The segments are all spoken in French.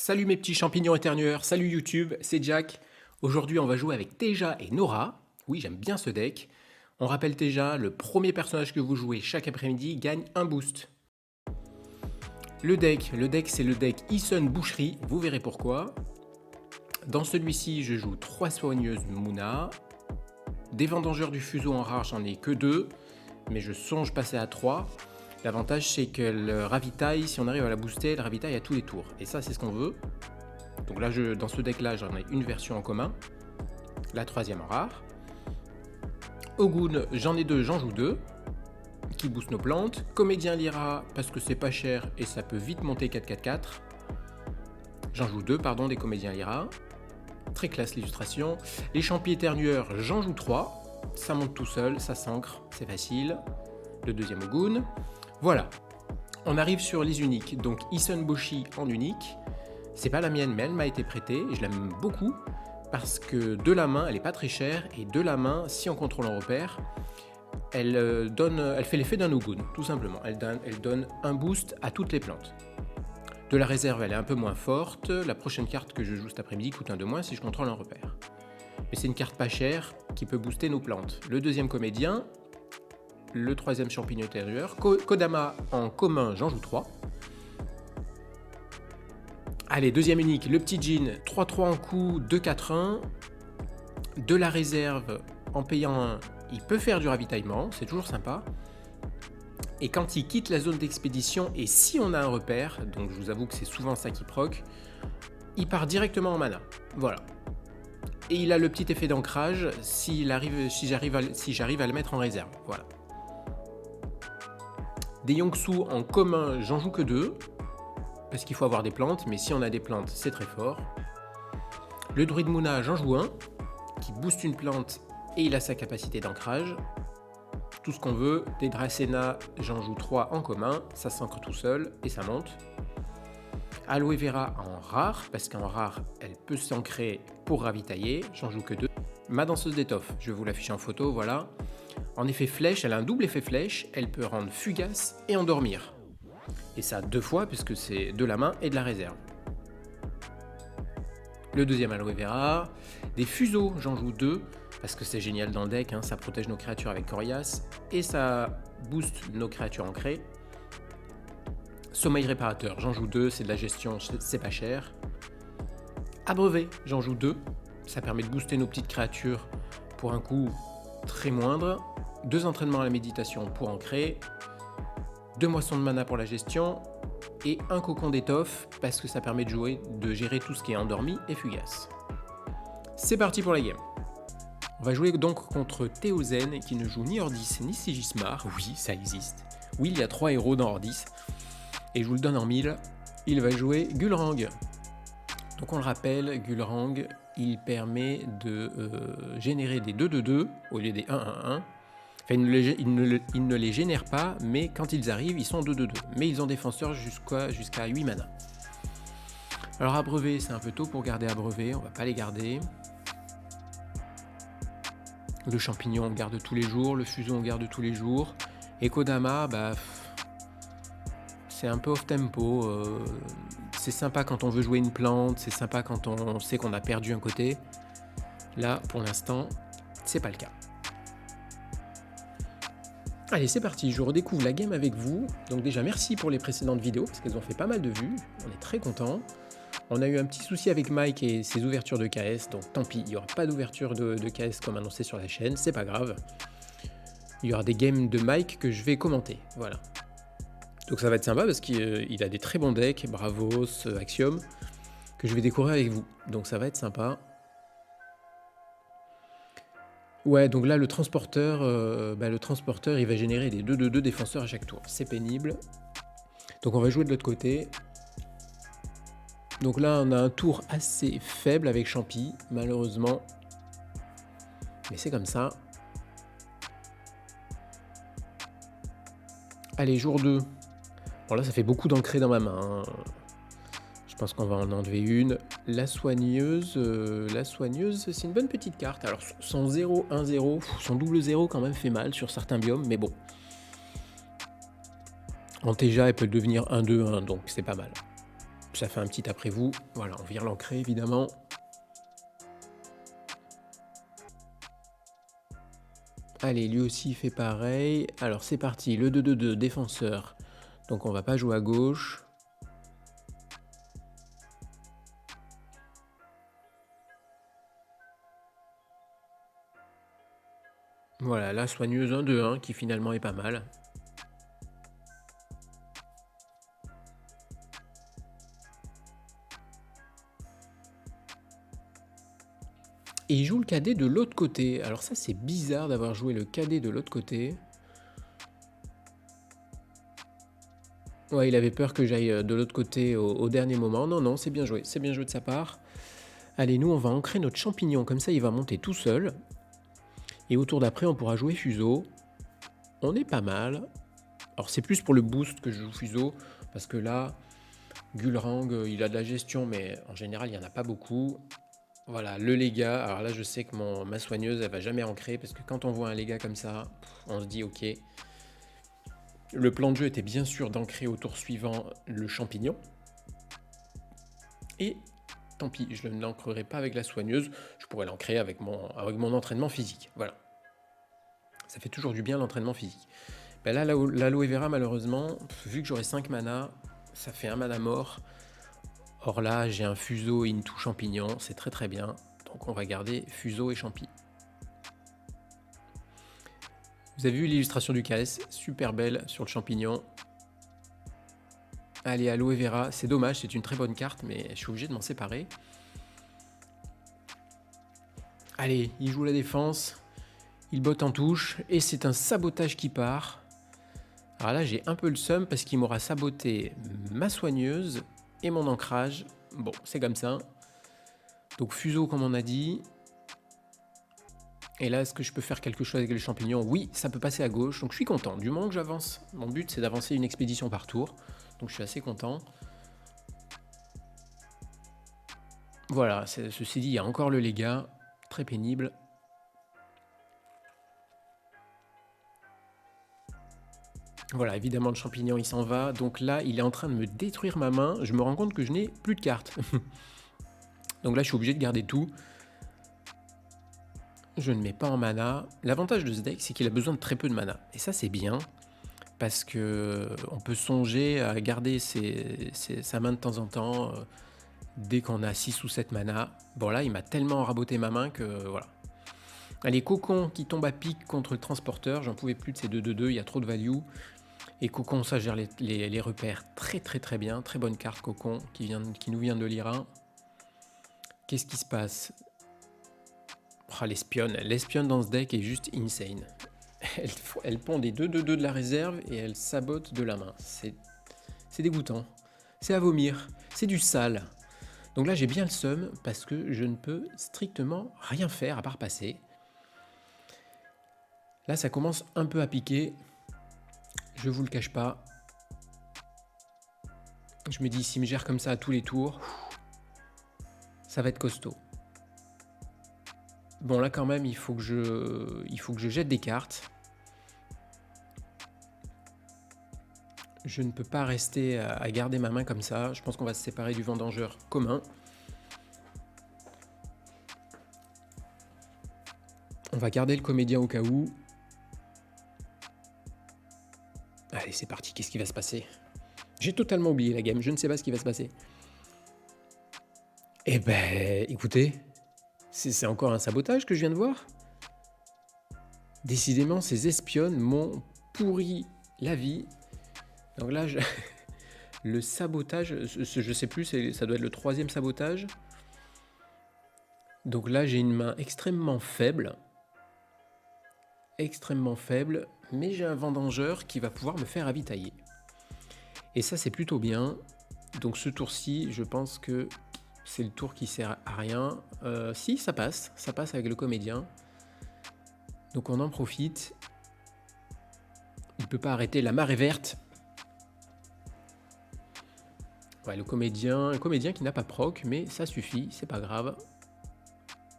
Salut mes petits champignons éternueurs, salut YouTube, c'est Jack. Aujourd'hui on va jouer avec Teja et Nora. Oui, j'aime bien ce deck. On rappelle Teja, le premier personnage que vous jouez chaque après-midi gagne un boost. Le deck c'est le deck Ison Boucherie, vous verrez pourquoi. Dans celui-ci je joue 3 soigneuses Mouna. Des vendangeurs du fuseau en rare, j'en ai que 2, mais je songe passer à 3. L'avantage c'est qu'elle ravitaille, si on arrive à la booster, elle ravitaille à tous les tours. Et ça c'est ce qu'on veut. Donc là, dans ce deck là, j'en ai une version en commun. La troisième en rare. Ogun, j'en ai 2, j'en joue 2. Qui boostent nos plantes. Comédien Lyra, parce que c'est pas cher et ça peut vite monter 4-4-4. J'en joue 2, pardon, des comédiens Lyra. Très classe l'illustration. Les champis éternueurs, j'en joue 3. Ça monte tout seul, ça s'ancre, c'est facile. Le deuxième Ogun. Voilà, on arrive sur les uniques. Donc Ison Boshi en unique. C'est pas la mienne, mais elle m'a été prêtée et je l'aime beaucoup parce que de la main, elle est pas très chère et de la main, si on contrôle un repère, elle fait l'effet d'un Ogun, tout simplement. Elle donne un boost à toutes les plantes. De la réserve, elle est un peu moins forte. La prochaine carte que je joue cet après-midi coûte un de moins si je contrôle un repère. Mais c'est une carte pas chère qui peut booster nos plantes. Le deuxième comédien. Le troisième champignon éternueur. Kodama en commun, j'en joue 3. Allez, deuxième unique, le petit Jin, 3-3 en coup, 2-4-1. De la réserve, en payant 1, il peut faire du ravitaillement, c'est toujours sympa. Et quand il quitte la zone d'expédition, et si on a un repère, donc je vous avoue que c'est souvent ça qui proc, il part directement en mana. Voilà. Et il a le petit effet d'ancrage si j'arrive à le mettre en réserve. Voilà. Des Yongsu en commun, j'en joue que 2. Parce qu'il faut avoir des plantes, mais si on a des plantes, c'est très fort. Le druide Mouna, j'en joue 1, qui booste une plante et il a sa capacité d'ancrage. Tout ce qu'on veut. Des Dracena, j'en joue 3 en commun, ça s'ancre tout seul et ça monte. Aloe Vera en rare, parce qu'en rare, elle peut s'ancrer pour ravitailler, j'en joue que 2. Ma danseuse d'étoffe, je vais vous l'afficher en photo, voilà. En effet flèche, elle a un double effet flèche, elle peut rendre fugace et endormir. Et ça 2 fois puisque c'est de la main et de la réserve. Le deuxième Aloe Vera. Des fuseaux, j'en joue 2 parce que c'est génial dans le deck, ça protège nos créatures avec Corias et ça booste nos créatures ancrées. Sommeil réparateur, j'en joue 2, c'est de la gestion, c'est pas cher. Abreuvé, j'en joue 2, ça permet de booster nos petites créatures pour un coût très moindre. 2 entraînements à la méditation pour ancrer. 2 moissons de mana pour la gestion et un cocon d'étoffe parce que ça permet de gérer tout ce qui est endormi et fugace. C'est parti pour la game. On va jouer donc contre Théozen qui ne joue ni Ordis ni Sigismar. Oui, ça existe. Oui, il y a 3 héros dans Ordis. Et je vous le donne en 1000. Il va jouer Gulrang. Donc on le rappelle, Gulrang, il permet de générer des 2-2-2 au lieu des 1-1-1. Enfin, il ne les génère pas, mais quand ils arrivent, ils sont 2-2-2. Mais ils ont défenseur jusqu'à 8 mana. Alors abreuvé, c'est un peu tôt pour garder abreuvé, on va pas les garder. Le champignon, on garde tous les jours. Le fuseau, on garde tous les jours. Et Kodama, c'est un peu off-tempo. C'est sympa quand on veut jouer une plante, c'est sympa quand on sait qu'on a perdu un côté. Là, pour l'instant, c'est pas le cas. Allez, c'est parti, je redécouvre la game avec vous. Donc déjà, merci pour les précédentes vidéos, parce qu'elles ont fait pas mal de vues. On est très contents. On a eu un petit souci avec Mike et ses ouvertures de KS, donc tant pis, il n'y aura pas d'ouverture de KS comme annoncé sur la chaîne, c'est pas grave. Il y aura des games de Mike que je vais commenter, voilà. Donc ça va être sympa parce qu'il a des très bons decks, Bravos, Axiom, que je vais découvrir avec vous. Donc ça va être sympa. Ouais, donc là, le transporteur, il va générer des 2-2-2 défenseurs à chaque tour. C'est pénible. Donc on va jouer de l'autre côté. Donc là, on a un tour assez faible avec Champi, malheureusement. Mais c'est comme ça. Allez, jour 2. Bon là, ça fait beaucoup d'ancré dans ma main. Je pense qu'on va en enlever une. La soigneuse, c'est une bonne petite carte. Alors son 0, 1, 0, son double 0 quand même fait mal sur certains biomes, mais bon. En Teja, elle peut devenir 1, 2, 1, donc c'est pas mal. Ça fait un petit après vous. Voilà, on vire l'ancrer évidemment. Allez, lui aussi il fait pareil. Alors c'est parti, le 2-2-2, défenseur. Donc on va pas jouer à gauche. Voilà, la soigneuse 1-2-1 qui finalement est pas mal. Et il joue le cadet de l'autre côté. Alors ça c'est bizarre d'avoir joué le cadet de l'autre côté. Ouais, il avait peur que j'aille de l'autre côté au dernier moment. Non, non, c'est bien joué de sa part. Allez, nous on va ancrer notre champignon, comme ça il va monter tout seul. Et au tour d'après on pourra jouer fuseau. On est pas mal. Alors c'est plus pour le boost que je joue fuseau, parce que là, Gulrang, il a de la gestion, mais en général il n'y en a pas beaucoup. Voilà, le légat. Alors là je sais que ma soigneuse elle va jamais ancrer, parce que quand on voit un légat comme ça, on se dit ok. Le plan de jeu était bien sûr d'ancrer au tour suivant le champignon. Et tant pis, je ne l'ancrerai pas avec la soigneuse, je pourrais l'ancrer avec mon entraînement physique. Voilà. Ça fait toujours du bien l'entraînement physique. Ben là, l'aloe vera, malheureusement, vu que j'aurai 5 mana, ça fait un mana mort. Or là, j'ai un fuseau into champignon, c'est très très bien. Donc on va garder fuseau et champi. Vous avez vu l'illustration du KS, super belle sur le champignon. Allez, aloe vera, c'est dommage, c'est une très bonne carte, mais je suis obligé de m'en séparer. Allez, il joue la défense, il botte en touche, et c'est un sabotage qui part. Alors là, j'ai un peu le seum parce qu'il m'aura saboté ma soigneuse et mon ancrage. Bon, c'est comme ça. Donc fuseau, comme on a dit. Et là, est-ce que je peux faire quelque chose avec les champignons? Oui, ça peut passer à gauche, donc je suis content. Du moment que j'avance, mon but c'est d'avancer une expédition par tour. Donc je suis assez content. Voilà, ceci dit, il y a encore le légat. Très pénible. Voilà, évidemment le champignon il s'en va. Donc là, il est en train de me détruire ma main. Je me rends compte que je n'ai plus de cartes. Donc là, je suis obligé de garder tout. Je ne mets pas en mana. L'avantage de ce deck, c'est qu'il a besoin de très peu de mana. Et ça, c'est bien. Parce que on peut songer à garder sa main de temps en temps. Dès qu'on a 6 ou 7 mana. Bon là, il m'a tellement raboté ma main que voilà. Allez, Cocon qui tombe à pic contre le transporteur. J'en pouvais plus de ces 2-2-2, il y a trop de value. Et Cocon, ça gère les repères très très très bien. Très bonne carte Cocon qui nous vient de l'Iran. Qu'est-ce qui se passe? Oh, l'espionne dans ce deck est juste insane. Elle pond des 2-2-2 de la réserve et elle sabote de la main. C'est dégoûtant. C'est à vomir. C'est du sale. Donc là, j'ai bien le seum parce que je ne peux strictement rien faire à part passer. Là, ça commence un peu à piquer. Je vous le cache pas. Je me dis, s'il me gère comme ça à tous les tours, ça va être costaud. Bon, là, quand même, il faut que je jette des cartes. Je ne peux pas rester à garder ma main comme ça. Je pense qu'on va se séparer du vendangeur commun. On va garder le comédien au cas où. Allez, c'est parti. Qu'est-ce qui va se passer? J'ai totalement oublié la game. Je ne sais pas ce qui va se passer. Eh ben, écoutez, c'est encore un sabotage que je viens de voir. Décidément, ces espionnes m'ont pourri la vie. Donc là, le sabotage, je sais plus, ça doit être le 3e sabotage. Donc là, j'ai une main extrêmement faible. Mais j'ai un vendangeur qui va pouvoir me faire ravitailler. Et ça, c'est plutôt bien. Donc ce tour-ci, je pense que c'est le tour qui sert à rien. Si, ça passe avec le comédien. Donc on en profite. Il peut pas arrêter, la marée verte. Ouais, un comédien qui n'a pas proc, mais ça suffit, c'est pas grave.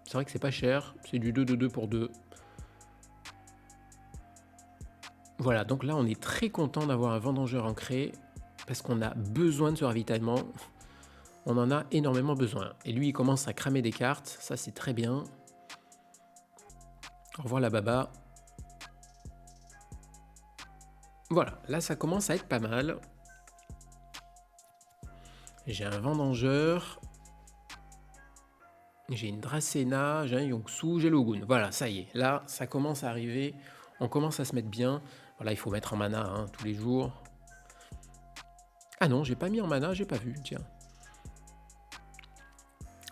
C'est vrai que c'est pas cher, c'est du 2-2-2 pour 2. Voilà, donc là on est très content d'avoir un vendangeur ancré, parce qu'on a besoin de ce ravitaillement. On en a énormément besoin. Et lui, il commence à cramer des cartes. Ça, c'est très bien. Au revoir la baba. Voilà, là, ça commence à être pas mal. J'ai un Vendangeur. J'ai une Dracena, j'ai un Yongsu, j'ai Logun. Voilà, ça y est. Là, ça commence à arriver. On commence à se mettre bien. Voilà, il faut mettre en mana hein, tous les jours. Ah non, j'ai pas mis en mana, j'ai pas vu, tiens.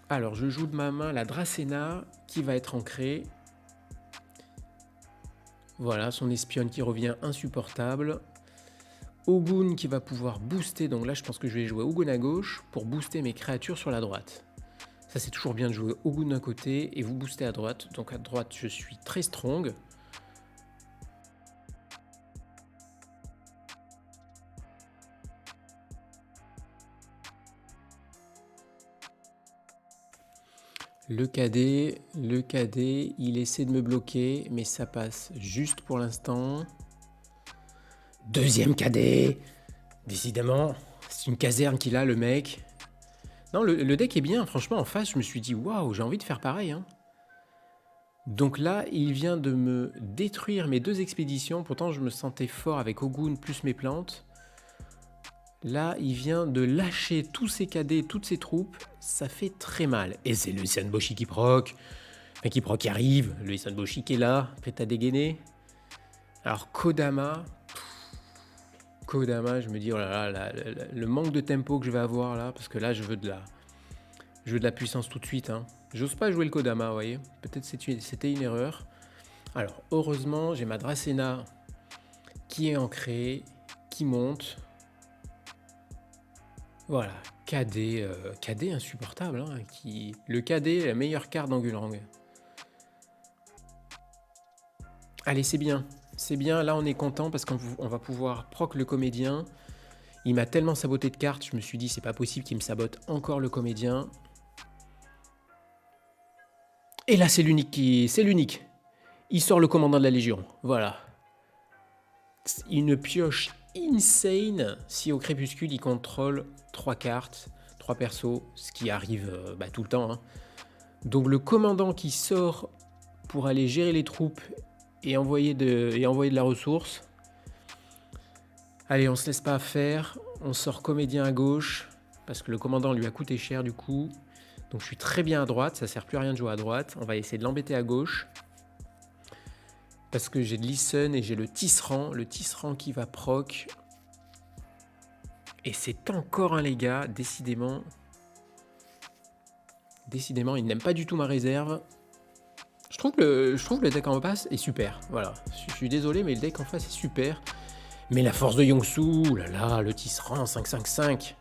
Alors, je joue de ma main la Dracena qui va être ancrée. Voilà, son espionne qui revient insupportable. Ogun qui va pouvoir booster. Donc là, je pense que je vais jouer Ogun à gauche pour booster mes créatures sur la droite. Ça, c'est toujours bien de jouer Ogun d'un côté et vous booster à droite. Donc à droite, je suis très strong. Le cadet, il essaie de me bloquer, mais ça passe juste pour l'instant. Deuxième cadet. Décidément, c'est une caserne qu'il a, le mec. Non, le deck est bien, franchement, en face, je me suis dit, waouh, j'ai envie de faire pareil. Hein. Donc là, il vient de me détruire mes 2 expéditions. Pourtant, je me sentais fort avec Ogun plus mes plantes. Là, il vient de lâcher tous ses cadets, toutes ses troupes. Ça fait très mal. Et c'est le Isanboshi qui proc. Enfin, qui arrive. Le Isanboshi qui est là, prêt à dégainer. Alors, Kodama, je me dis, oh là là, le manque de tempo que je vais avoir là, parce que là, je veux de la puissance tout de suite. Hein. J'ose pas jouer le Kodama, vous voyez. Peut-être c'était une erreur. Alors, heureusement, j'ai ma Dracena qui est ancrée, qui monte. Voilà, KD insupportable. Hein, le KD, la meilleure carte d'Angulrang. Allez, c'est bien. C'est bien, là on est content parce qu'on va pouvoir proc le comédien. Il m'a tellement saboté de cartes, je me suis dit c'est pas possible qu'il me sabote encore le comédien. Et là c'est l'unique Il sort le commandant de la Légion, voilà. Une pioche insane si au crépuscule il contrôle 3 cartes, 3 persos, ce qui arrive tout le temps. Hein. Donc le commandant qui sort pour aller gérer les troupes et envoyer de la ressource. Allez, on se laisse pas faire, on sort comédien à gauche, parce que le commandant lui a coûté cher du coup. Donc je suis très bien à droite, ça sert plus à rien de jouer à droite. On va essayer de l'embêter à gauche. Parce que j'ai de Listen et j'ai le Tisserand qui va proc. Et c'est encore un légat, décidément. Décidément, il n'aime pas du tout ma réserve. Je trouve que le deck en face est super. Voilà, je suis désolé, mais le deck en face est super. Mais la force de Yongsu, là là, le Tisserand 5-5-5.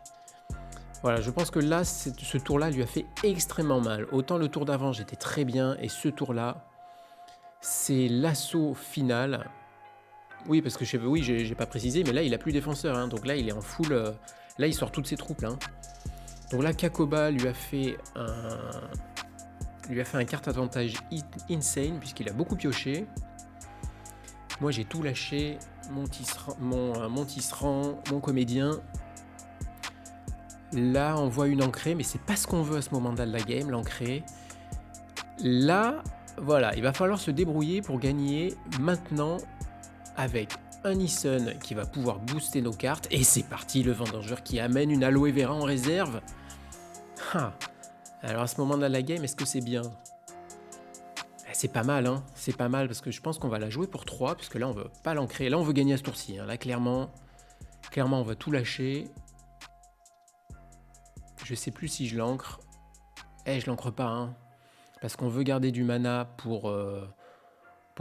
Voilà, je pense que là, ce tour-là lui a fait extrêmement mal. Autant le tour d'avant, j'étais très bien, et ce tour-là, c'est l'assaut final. Oui, parce que j'ai pas précisé, mais là, il a plus défenseur. Hein, donc là, il est en full. Là, il sort toutes ses troupes. Là. Donc là, Kakoba lui a fait un carte avantage insane, puisqu'il a beaucoup pioché. Moi, j'ai tout lâché. Mon Tisserand, mon comédien. Là, on voit une ancrée, mais c'est pas ce qu'on veut à ce moment-là de la game, l'ancrée. Là, voilà, il va falloir se débrouiller pour gagner maintenant avec un Nissan qui va pouvoir booster nos cartes. Et c'est parti, le vendangeur qui amène une Aloe Vera en réserve. Ah. Alors à ce moment-là de la game, est-ce que c'est bien? C'est pas mal, hein. C'est pas mal parce que je pense qu'on va la jouer pour 3, parce que là, on veut pas l'ancrer. Là, on veut gagner à ce tour-ci. Hein. Là, clairement, on va tout lâcher. Je sais plus si je l'ancre. Je l'ancre pas, hein. Parce qu'on veut garder du mana pour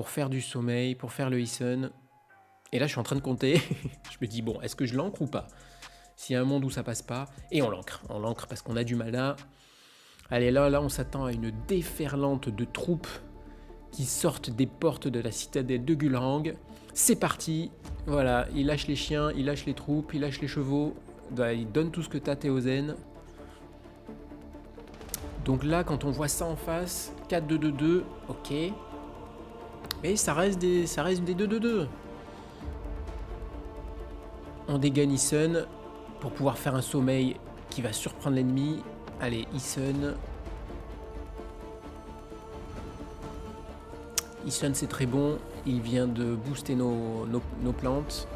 faire du sommeil, pour faire le Hison. Et là, je suis en train de compter. Je me dis, bon, est-ce que je l'ancre ou pas? S'il y a un monde où ça passe pas, et on l'ancre. On l'ancre parce qu'on a du mana. Allez, là, on s'attend à une déferlante de troupes qui sortent des portes de la citadelle de Gulrang. C'est parti. Voilà, il lâche les chiens, il lâche les troupes, il lâche les chevaux. Il donne tout ce que t'as, Théozen. Donc là, quand on voit ça en face, 4-2-2-2, ok. Mais ça reste des 2-2-2. On dégage Nissan pour pouvoir faire un sommeil qui va surprendre l'ennemi. Allez, Eason. Eason, c'est très bon. Il vient de booster nos plantes.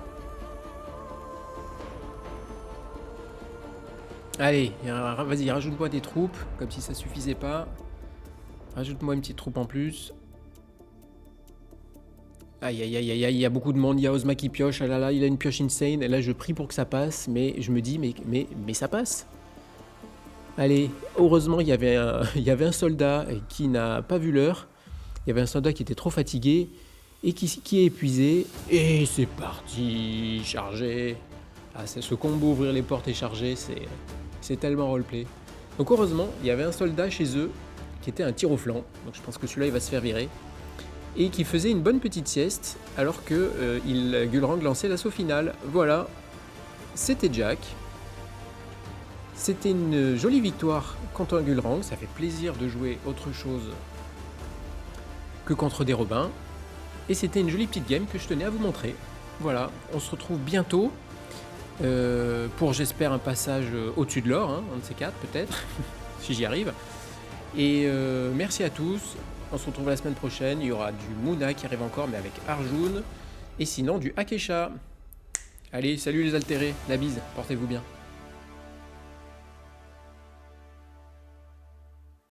Allez, vas-y, rajoute-moi des troupes, comme si ça suffisait pas. Rajoute-moi une petite troupe en plus. Aïe, aïe, aïe, aïe, aïe, il y a beaucoup de monde. Il y a Ozma qui pioche. Ah là là, il a une pioche insane. Et là, je prie pour que ça passe. Mais je me dis, mais ça passe. Allez, heureusement, il y avait un soldat qui n'a pas vu l'heure. Il y avait un soldat qui était trop fatigué et qui est épuisé. Et c'est parti, charger. Ah, ce combo ouvrir les portes et charger, c'est tellement roleplay. Donc heureusement, il y avait un soldat chez eux qui était un tir au flanc. Donc je pense que celui-là, il va se faire virer. Et qui faisait une bonne petite sieste alors que Gulrang lançait l'assaut final. Voilà, c'était Jack. C'était une jolie victoire contre un Gulrang. Ça fait plaisir de jouer autre chose que contre des Robins. Et c'était une jolie petite game que je tenais à vous montrer. Voilà, on se retrouve bientôt pour, j'espère, un passage au-dessus de l'or, hein, un de ces quatre peut-être, si j'y arrive. Et merci à tous. On se retrouve la semaine prochaine. Il y aura du Muna qui arrive encore, mais avec Arjun. Et sinon, du Akesha. Allez, salut les altérés. La bise. Portez-vous bien.